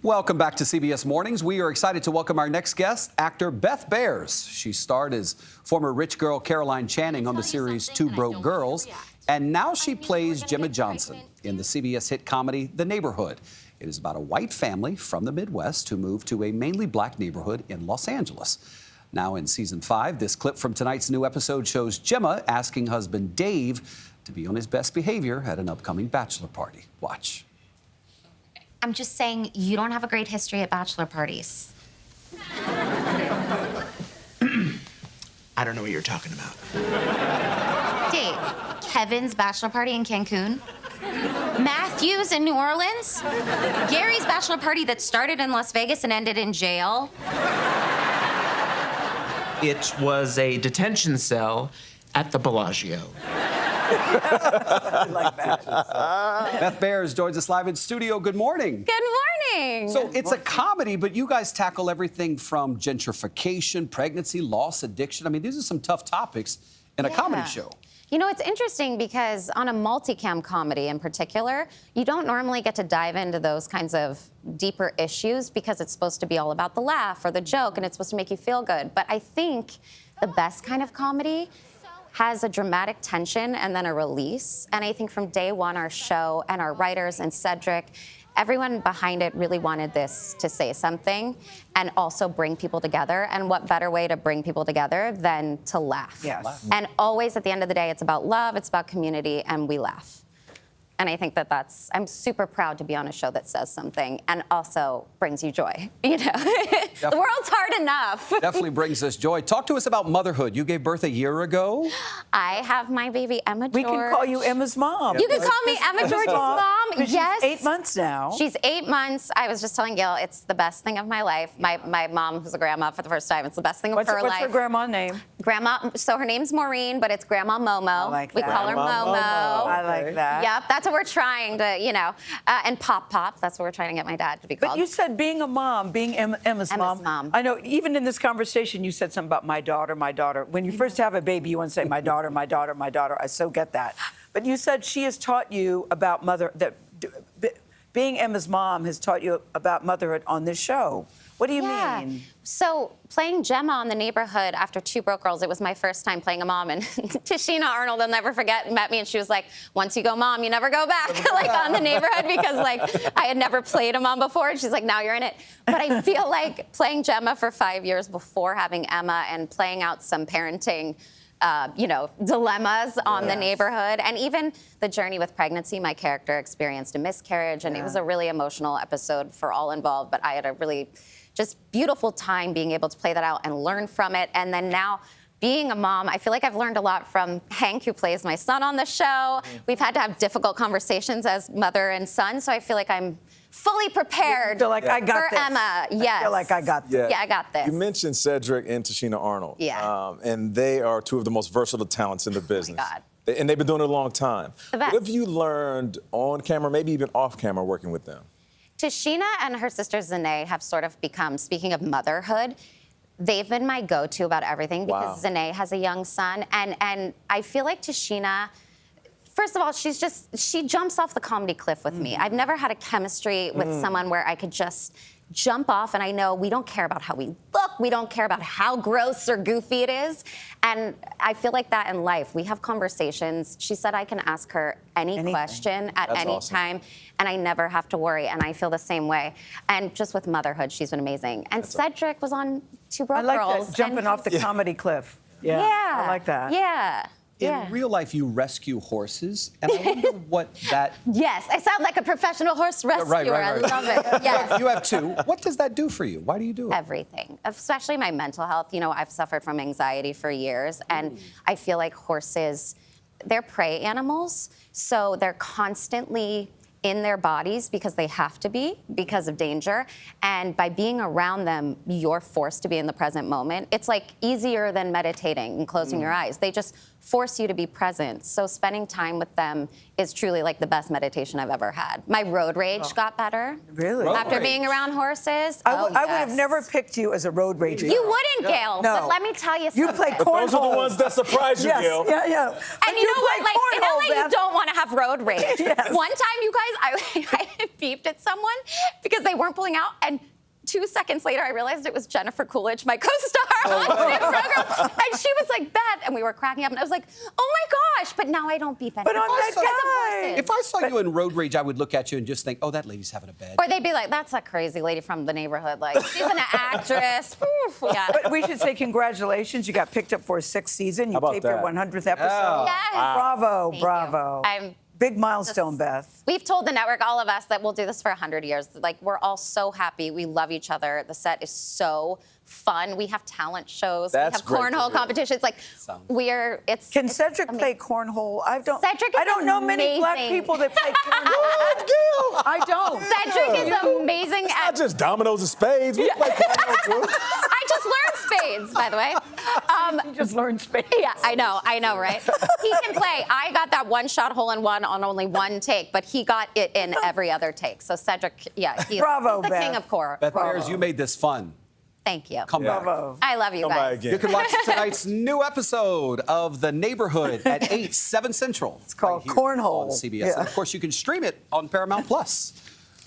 Welcome back to CBS Mornings. We are excited to welcome our next guest, actor Beth Behrs. She starred as former rich girl Caroline Channing on the series Two Broke Girls, and now she plays Gemma Johnson in the CBS hit comedy The Neighborhood. It is about a white family from the Midwest who moved to a mainly black neighborhood in Los Angeles. Now in season 5, this clip from tonight's new episode shows Gemma asking husband Dave to be on his best behavior at an upcoming bachelor party. Watch. I'm just saying you don't have a great history at bachelor parties. I don't know what you're talking about. Dave, Kevin's bachelor party in Cancun, Matthew's in New Orleans, Gary's bachelor party that started in Las Vegas and ended in jail. It was a detention cell at the Bellagio. I like that. Beth Behrs joins us live in studio. Good morning. Good morning. So it's a comedy, but you guys tackle everything from gentrification, pregnancy, loss, addiction. I mean, these are some tough topics in a comedy show. You know, it's interesting because on a multicam comedy in particular, you don't normally get to dive into those kinds of deeper issues because it's supposed to be all about the laugh or the joke and it's supposed to make you feel good. But I think the best kind of comedy has a dramatic tension and then a release. And I think from day one, our show and our writers and Cedric, everyone behind it really wanted this to say something and also bring people together. And what better way to bring people together than to laugh? Yes. And always at the end of the day, it's about love, it's about community, and we laugh. And I think I'm super proud to be on a show that says something and also brings you joy, you know? The world's hard enough. Definitely brings us joy. Talk to us about motherhood. You gave birth a year ago. I have my baby, Emma George. We can call you Emma's mom. You can call me Emma George's mom. Yes. She's 8 months now. She's 8 months. I was just telling Gayle, it's the best thing of my life. My mom, who's a grandma for the first time, it's the best thing of her life. What's her grandma name? Grandma, so her name's Maureen, but it's Grandma Momo. I like that. We call her Momo. I like that. Yep, that's what we're trying to, you know. And Pop, that's what we're trying to get my dad to be called. But you said being a mom, being Emma's mom. I know, even in this conversation, you said something about my daughter, my daughter. When you first have a baby, you want to say, my daughter, my daughter, my daughter. I so get that. But you said she has taught you about being Emma's mom has taught you about motherhood on this show. What do you mean? So playing Gemma on The Neighborhood after Two Broke Girls, it was my first time playing a mom. And Tashina Arnold, I'll never forget, met me and she was like, once you go mom, you never go back, like on The Neighborhood, because like I had never played a mom before. And she's like, now you're in it. But I feel like playing Gemma for 5 years before having Emma and playing out some parenting dilemmas on The Neighborhood. And even the journey with pregnancy, my character experienced a miscarriage and it was a really emotional episode for all involved, but I had a really just beautiful time being able to play that out and learn from it. And then now being a mom, I feel like I've learned a lot from Hank, who plays my son on the show. We've had to have difficult conversations as mother and son, so I feel like I'm fully prepared I got for Emma. Yes. I feel like I got this. Yeah, I got this. You mentioned Cedric and Tashina Arnold. Yeah. And they are two of the most versatile talents in the business. God. And they've been doing it a long time. The best. What have you learned on camera, maybe even off camera, working with them? Tashina and her sister Zanae have sort of become, speaking of motherhood, they've been my go-to about everything because Zanae has a young son. And I feel like Tashina, first of all, she jumps off the comedy cliff with me. I've never had a chemistry with someone where I could just jump off, and I know we don't care about how we look, we don't care about how gross or goofy it is, and I feel like that in life. We have conversations. She said I can ask her any question at any time, and I never have to worry, and I feel the same way. And just with motherhood, she's been amazing. And Cedric was on Two Broke Girls. I like that, jumping off the comedy cliff. Yeah, I like that. Yeah. In real life, you rescue horses, and I wonder what that... Yes, I sound like a professional horse rescuer. Right. I love it. Yes. You have two. What does that do for you? Why do you do it? Everything, especially my mental health. You know, I've suffered from anxiety for years, and I feel like horses, they're prey animals, so they're constantly in their bodies because they have to be because of danger. And by being around them, you're forced to be in the present moment. It's like easier than meditating and closing your eyes. They just force you to be present. So spending time with them is truly like the best meditation I've ever had. My road rage got better. Really? After being around horses. I would have never picked you as a road rager. You wouldn't, Gayle. No. But let me tell you something. You play cornhole. Those are the ones that surprise you, Gayle. Yeah. And you know what? Like, in LA, you don't want to have road rage. Yes. One time, you guys, I beeped at someone because they weren't pulling out, and 2 seconds later, I realized it was Jennifer Coolidge, my co-star on the program, and she was like, Beth, and we were cracking up, and I was like, oh my gosh, but now I don't beep anymore. But I'm that guy. If I saw you in road rage, I would look at you and just think, oh, that lady's having a bad Or they'd be like, that's a crazy lady from the neighborhood. Like, she's an actress. Yeah. But we should say congratulations. You got picked up for a 6th season. You How about taped your that? 100th episode. Yes. Bravo, Thank bravo. you. Big milestone, Beth. We've told the network, all of us, that we'll do this for 100 years. Like, we're all so happy. We love each other. The set is so fun. We have talent shows. That's we have great to cornhole hear. competitions. Like, Can it's Cedric amazing. play cornhole? I Cedric is don't know many black amazing. people that play cornhole. I don't. Cedric is amazing It's at... not just dominoes and spades. We play cornhole too. I just learned spades, by the way. You just learned space. Yeah, I know, right? He can play. I got that one-shot hole-in-one on only one take, but he got it in every other take. So Cedric, yeah, he's Bravo, the Beth. king of core. Beth Behrs, you made this fun. Thank you. Come back. Bravo. I love you Come by guys. again. You can watch tonight's new episode of The Neighborhood at 8, 7 Central. It's called Cornhole. on CBS. Yeah. And of course, you can stream it on Paramount Plus.